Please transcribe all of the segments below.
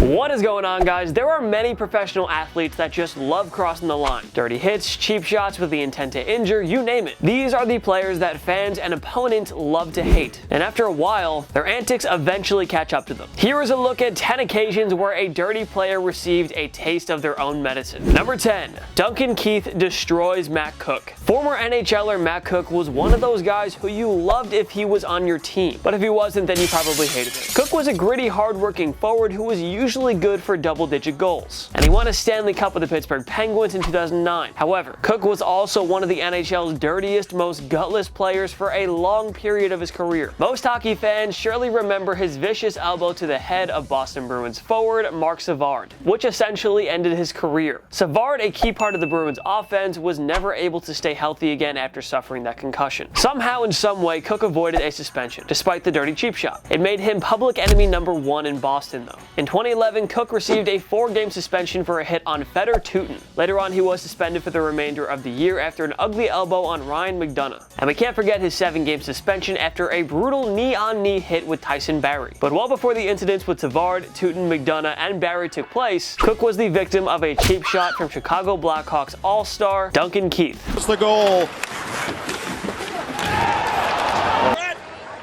What is going on, guys? There are many professional athletes that just love crossing the line. Dirty hits, cheap shots with the intent to injure, you name it. These are the players that fans and opponents love to hate. And after a while, their antics eventually catch up to them. Here is a look at 10 occasions where a dirty player received a taste of their own medicine. Number 10. Duncan destroys Matt Cooke. Former NHLer Matt Cooke was one of those guys who you loved if he was on your team. But if he wasn't, then you probably hated him. Cooke was a gritty, hard-working forward who was usually good for double-digit goals. And he won a Stanley Cup with the Pittsburgh Penguins in 2009. However, Cooke was also one of the NHL's dirtiest, most gutless players for a long period of his career. Most hockey fans surely remember his vicious elbow to the head of Boston Bruins forward Mark Savard, which essentially ended his career. Savard, a key part of the Bruins offense, was never able to stay healthy again after suffering that concussion. Somehow, in some way, Cooke avoided a suspension, despite the dirty cheap shot. It made him public enemy number 1 in Boston, though. In 2011, Cooke received a 4-game suspension for a hit on Fedor Tutin. Later on, he was suspended for the remainder of the year after an ugly elbow on Ryan McDonough. And we can't forget his 7-game suspension after a brutal knee-on-knee hit with Tyson Barrie. But well before the incidents with Savard, Tutin, McDonough, and Barrie took place, Cooke was the victim of a cheap shot from Chicago Blackhawks all-star Duncan. That's the goal.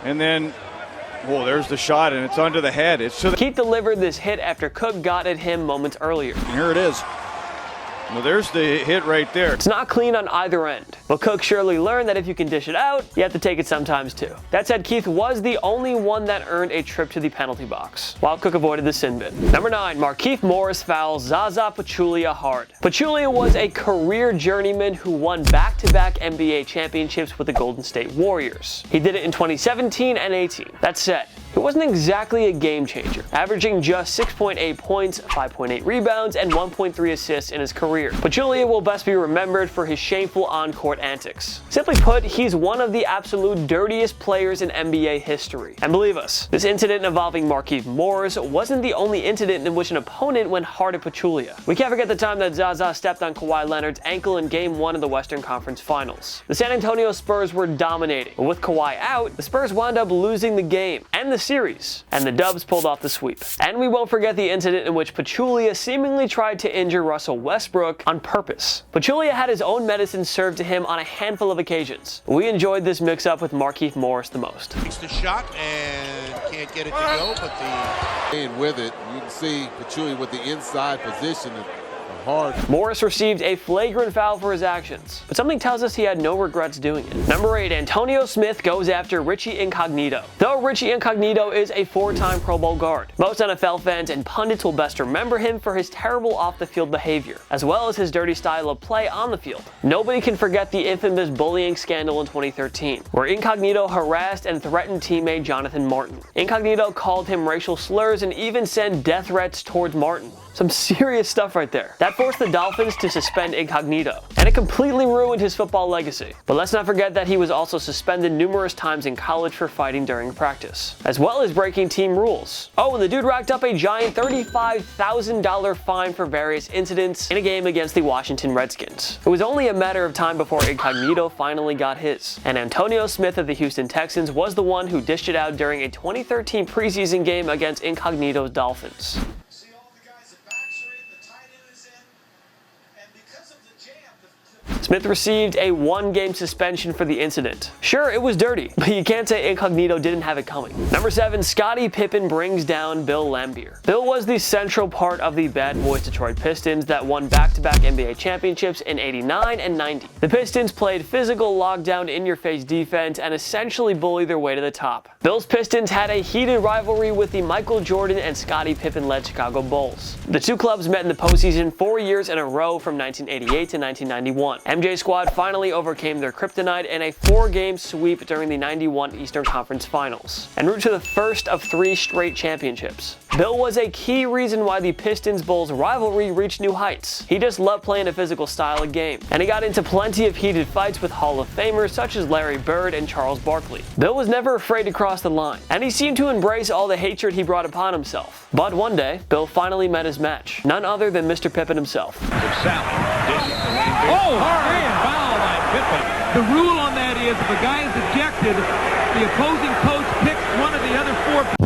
And then, whoa, there's the shot, and it's under the head. Keith delivered this hit after Cooke got at him moments earlier. And here it is. Well, there's the hit right there. It's not clean on either end, but Cooke surely learned that if you can dish it out, you have to take it sometimes too. That said, Keith was the only one that earned a trip to the penalty box, while Cooke avoided the sin bin. Number 9. Markieff fouls Zaza Pachulia hard. Pachulia was a career journeyman who won back-to-back NBA championships with the Golden State Warriors. He did it in 2017 and 18. That said, he wasn't exactly a game changer, averaging just 6.8 points, 5.8 rebounds, and 1.3 assists in his career. Pachulia will best be remembered for his shameful on-court antics. Simply put, he's one of the absolute dirtiest players in NBA history. And believe us, this incident involving Markieff wasn't the only incident in which an opponent went hard at Pachulia. We can't forget the time that Zaza stepped on Kawhi Leonard's ankle in Game 1 of the Western Conference Finals. The San Antonio Spurs were dominating, but with Kawhi out, the Spurs wound up losing the game and the series, and the Dubs pulled off the sweep. And we won't forget the incident in which Pachulia seemingly tried to injure Russell Westbrook on purpose. Pachulia had his own medicine served to him on a handful of occasions. We enjoyed this mix-up with Markieff the most. Takes the shot and can't get it to go, but and with it, you can see Pachulia with the inside position. Hard. Morris received a flagrant foul for his actions, but something tells us he had no regrets doing it. Number 8. Antonio Smith goes after Richie Incognito. Though Richie Incognito is a 4-time Pro Bowl guard, most NFL fans and pundits will best remember him for his terrible off-the-field behavior, as well as his dirty style of play on the field. Nobody can forget the infamous bullying scandal in 2013, where Incognito harassed and threatened teammate Jonathan Martin. Incognito called him racial slurs and even sent death threats towards Martin. Some serious stuff right there. That forced the Dolphins to suspend Incognito, and it completely ruined his football legacy. But let's not forget that he was also suspended numerous times in college for fighting during practice, as well as breaking team rules. Oh, and the dude racked up a giant $35,000 fine for various incidents in a game against the Washington Redskins. It was only a matter of time before Incognito finally got his, and Antonio Smith of the Houston Texans was the one who dished it out during a 2013 preseason game against Incognito's Dolphins. Smith received a 1-game suspension for the incident. Sure, it was dirty, but you can't say Incognito didn't have it coming. Number 7. Scottie Pippen brings down Bill Laimbeer. Bill was the central part of the bad boys Detroit Pistons that won back-to-back NBA championships in 89 and 90. The Pistons played physical lockdown in-your-face defense and essentially bullied their way to the top. Bill's Pistons had a heated rivalry with the Michael Jordan and Scottie Pippen-led Chicago Bulls. The two clubs met in the postseason 4 years in a row from 1988 to 1991. MJ's squad finally overcame their kryptonite in a 4-game sweep during the 91 Eastern Conference Finals, en route to the first of 3 straight championships. Bill was a key reason why the Pistons-Bulls rivalry reached new heights. He just loved playing a physical style of game, and he got into plenty of heated fights with Hall of Famers such as Larry Bird and Charles Barkley. Bill was never afraid to cross the line, and he seemed to embrace all the hatred he brought upon himself. But one day, Bill finally met his match, none other than Mr. Pippen himself. Oh, hard foul by Pippen. The rule on that is if a guy is ejected, the opposing coach picks one of the other 4.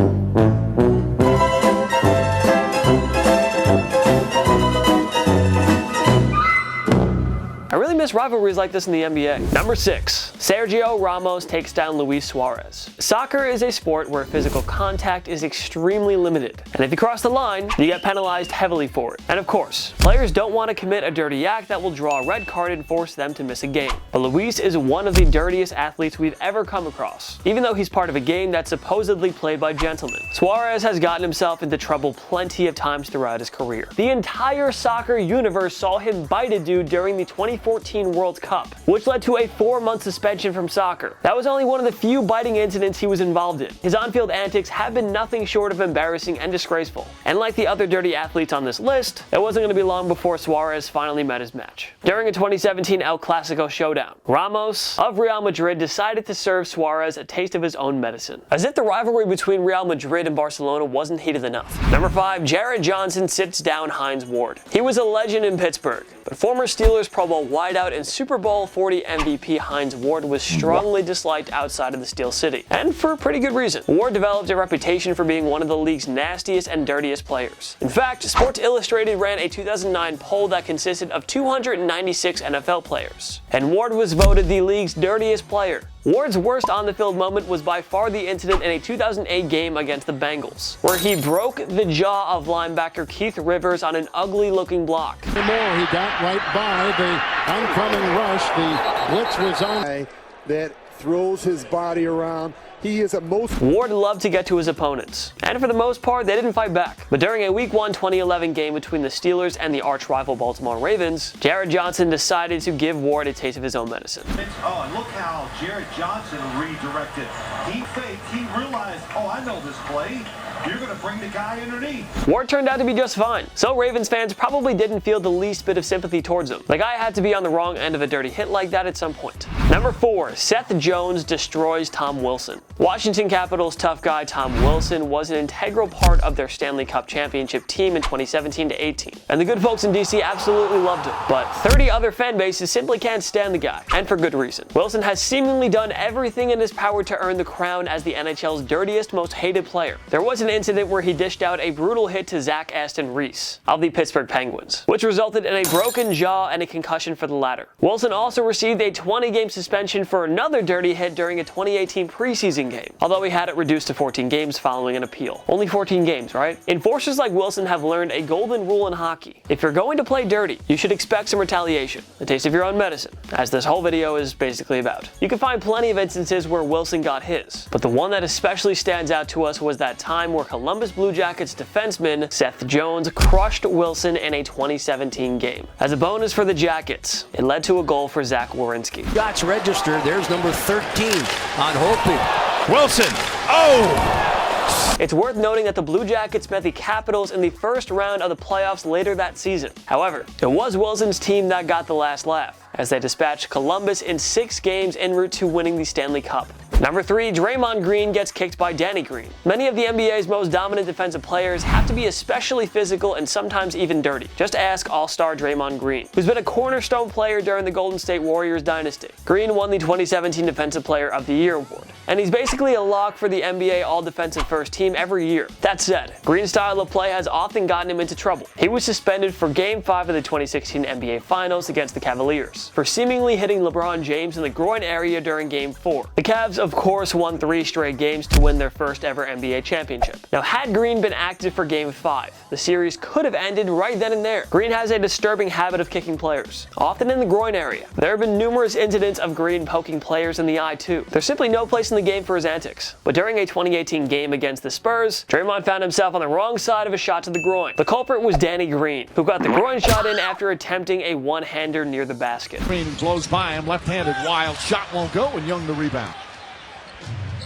this rivalry is like this in the NBA. Number 6. Sergio Ramos takes down Luis Suarez. Soccer is a sport where physical contact is extremely limited, and if you cross the line, you get penalized heavily for it. And of course, players don't want to commit a dirty act that will draw a red card and force them to miss a game. But Luis is one of the dirtiest athletes we've ever come across, even though he's part of a game that's supposedly played by gentlemen. Suarez has gotten himself into trouble plenty of times throughout his career. The entire soccer universe saw him bite a dude during the 2014 World Cup, which led to a 4-month suspension from soccer. That was only one of the few biting incidents he was involved in. His on-field antics have been nothing short of embarrassing and disgraceful. And like the other dirty athletes on this list, it wasn't going to be long before Suarez finally met his match. During a 2017 El Clasico showdown, Ramos of Real Madrid decided to serve Suarez a taste of his own medicine, as if the rivalry between Real Madrid and Barcelona wasn't heated enough. Number 5. Jared Johnson sits down Hines Ward. He was a legend in Pittsburgh, but former Steelers Pro Bowl wideout and Super Bowl 40 MVP Hines Ward was strongly disliked outside of the Steel City, and for a pretty good reason. Ward developed a reputation for being one of the league's nastiest and dirtiest players. In fact, Sports Illustrated ran a 2009 poll that consisted of 296 NFL players, and Ward was voted the league's dirtiest player. Ward's worst on-the-field moment was by far the incident in a 2008 game against the Bengals, where he broke the jaw of linebacker Keith Rivers on an ugly-looking block. He got right by the oncoming rush. The blitz was on. That throws his body around. He is a most... Ward loved to get to his opponents, and for the most part, they didn't fight back. But during a Week 1 2011 game between the Steelers and the arch-rival Baltimore Ravens, Jared Johnson decided to give Ward a taste of his own medicine. Oh, and look how Jared Johnson redirected. He faked. He realized, oh, I know this play. You're going to bring the guy underneath. Ward turned out to be just fine, so Ravens fans probably didn't feel the least bit of sympathy towards him. The guy had to be on the wrong end of a dirty hit like that at some point. Number 4. Seth Jones destroys Tom Wilson. Washington Capitals tough guy Tom Wilson was an integral part of their Stanley Cup championship team in 2017-18, and the good folks in DC absolutely loved him. But 30 other fan bases simply can't stand the guy, and for good reason. Wilson has seemingly done everything in his power to earn the crown as the NHL's dirtiest, most hated player. There was an incident where he dished out a brutal hit to Zach Aston Reese of the Pittsburgh Penguins, which resulted in a broken jaw and a concussion for the latter. Wilson also received a 20-game suspension for another dirty hit during a 2018 preseason game, although he had it reduced to 14 games following an appeal. Only 14 games, right? Enforcers like Wilson have learned a golden rule in hockey. If you're going to play dirty, you should expect some retaliation, a taste of your own medicine, as this whole video is basically about. You can find plenty of instances where Wilson got his, but the one that especially stands out to us was that time where Columbus Blue Jackets defenseman Seth Jones crushed Wilson in a 2017 game. As a bonus for the Jackets, it led to a goal for Zach Werenski. Shots registered. There's number 13 on Hoegler. Wilson. Oh! It's worth noting that the Blue Jackets met the Capitals in the first round of the playoffs later that season. However, it was Wilson's team that got the last laugh, as they dispatched Columbus in 6 games en route to winning the Stanley Cup. Number 3, Draymond Green gets kicked by Danny Green. Many of the NBA's most dominant defensive players have to be especially physical and sometimes even dirty. Just ask All-Star Draymond Green, who's been a cornerstone player during the Golden State Warriors dynasty. Green won the 2017 Defensive Player of the Year award, and he's basically a lock for the NBA All-Defensive First Team every year. That said, Green's style of play has often gotten him into trouble. He was suspended for Game 5 of the 2016 NBA Finals against the Cavaliers for seemingly hitting LeBron James in the groin area during Game 4. The Cavs, of course, won 3 straight games to win their first ever NBA championship. Now, had Green been active for Game 5, the series could have ended right then and there. Green has a disturbing habit of kicking players, often in the groin area. There have been numerous incidents of Green poking players in the eye too. There's simply no place in the game for his antics. But during a 2018 game against the Spurs, Draymond found himself on the wrong side of a shot to the groin. The culprit was Danny Green, who got the groin shot in after attempting a one-hander near the basket. Green blows by him, left-handed, wild shot won't go, and Young the rebound.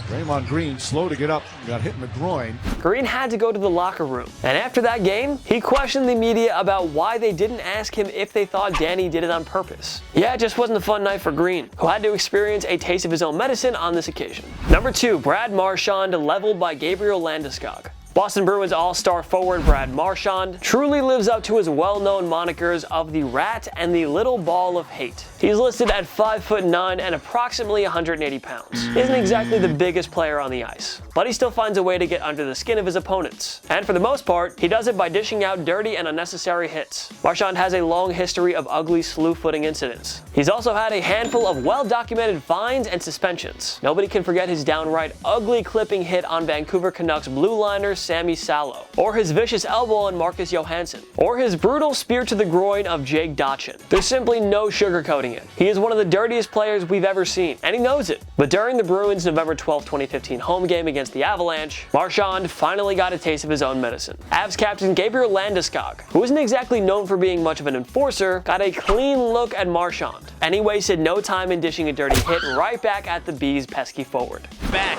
Draymond Green slow to get up, got hit in the groin. Green had to go to the locker room, and after that game, he questioned the media about why they didn't ask him if they thought Danny did it on purpose. Yeah, it just wasn't a fun night for Green, who had to experience a taste of his own medicine on this occasion. Number 2, Brad Marchand leveled by Gabriel Landeskog. Boston Bruins all-star forward Brad Marchand truly lives up to his well-known monikers of the Rat and the Little Ball of Hate. He's listed at 5'9" and approximately 180 pounds. He isn't exactly the biggest player on the ice, but he still finds a way to get under the skin of his opponents. And for the most part, he does it by dishing out dirty and unnecessary hits. Marchand has a long history of ugly slew-footing incidents. He's also had a handful of well-documented fines and suspensions. Nobody can forget his downright ugly clipping hit on Vancouver Canucks blue liner Sammy Salo, or his vicious elbow on Marcus Johansson, or his brutal spear to the groin of Jake Dotchin. There's simply no sugarcoating it. He is one of the dirtiest players we've ever seen, and he knows it. But during the Bruins' November 12, 2015 home game against the Avalanche, Marchand finally got a taste of his own medicine. Avs captain Gabriel Landeskog, who isn't exactly known for being much of an enforcer, got a clean look at Marchand, and he wasted no time in dishing a dirty hit right back at the Bees' pesky forward. Back.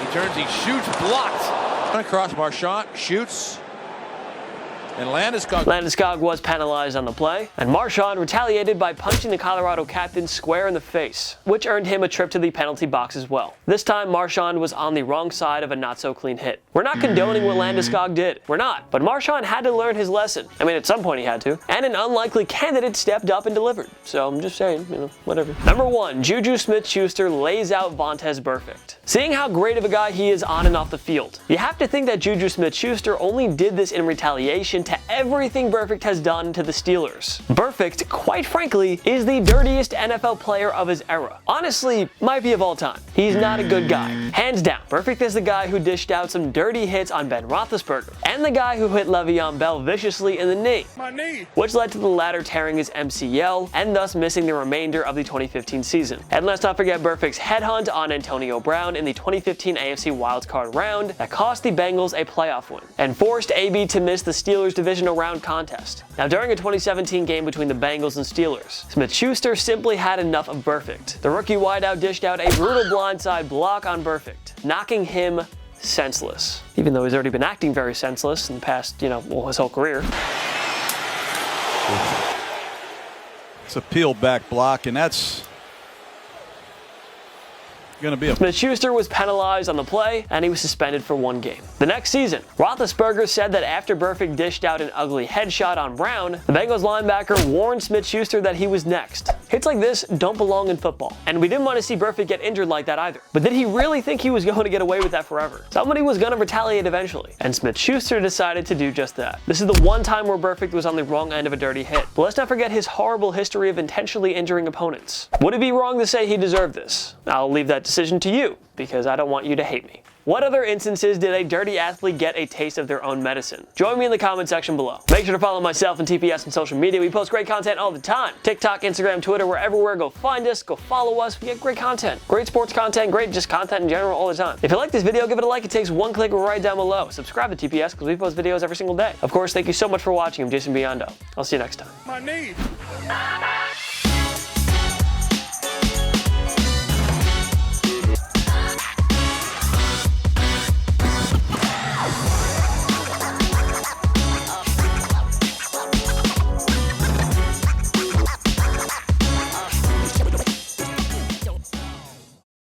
He turns, he shoots, blocked. Across Marchand, shoots. And Landeskog was penalized on the play, and Marchand retaliated by punching the Colorado captain square in the face, which earned him a trip to the penalty box as well. This time, Marchand was on the wrong side of a not-so-clean hit. We're not condoning what Landeskog did. We're not. But Marchand had to learn his lesson. I mean, at some point he had to. And an unlikely candidate stepped up and delivered. So I'm just saying, whatever. Number 1, Juju Smith-Schuster lays out Vontaze Burfict. Seeing how great of a guy he is on and off the field, you have to think that Juju Smith-Schuster only did this in retaliation to everything Burfict has done to the Steelers. Burfict, quite frankly, is the dirtiest NFL player of his era. Honestly, might be of all time. He's not a good guy. Hands down, Burfict is the guy who dished out some dirty hits on Ben Roethlisberger, and the guy who hit Le'Veon Bell viciously in the knee, which led to the latter tearing his MCL and thus missing the remainder of the 2015 season. And let's not forget Burfict's headhunt on Antonio Brown in the 2015 AFC wildcard round that cost the Bengals a playoff win, and forced AB to miss the Steelers' divisional round contest. Now, during a 2017 game between the Bengals and Steelers, Smith-Schuster simply had enough of Burfict. The rookie wideout dished out a brutal blindside block on Burfict, knocking him senseless, even though he's already been acting very senseless in the past, his whole career. It's a peel back block, and that's going to be Smith-Schuster was penalized on the play, and he was suspended for 1 game. The next season, Roethlisberger said that after Burfict dished out an ugly headshot on Brown, the Bengals linebacker warned Smith-Schuster that he was next. Hits like this don't belong in football, and we didn't want to see Burfict get injured like that either. But did he really think he was going to get away with that forever? Somebody was going to retaliate eventually, and Smith-Schuster decided to do just that. This is the one time where Burfict was on the wrong end of a dirty hit. But let's not forget his horrible history of intentionally injuring opponents. Would it be wrong to say he deserved this? I'll leave that decision to you, because I don't want you to hate me. What other instances did a dirty athlete get a taste of their own medicine? Join me in the comment section below. Make sure to follow myself and TPS on social media. We post great content all the time. TikTok, Instagram, Twitter, we're everywhere. Go find us, go follow us. We get great content. Great sports content, great just content in general all the time. If you like this video, give it a like. It takes 1 click right down below. Subscribe to TPS because we post videos every single day. Of course, thank you so much for watching. I'm Jason Biondo. I'll see you next time. My knee.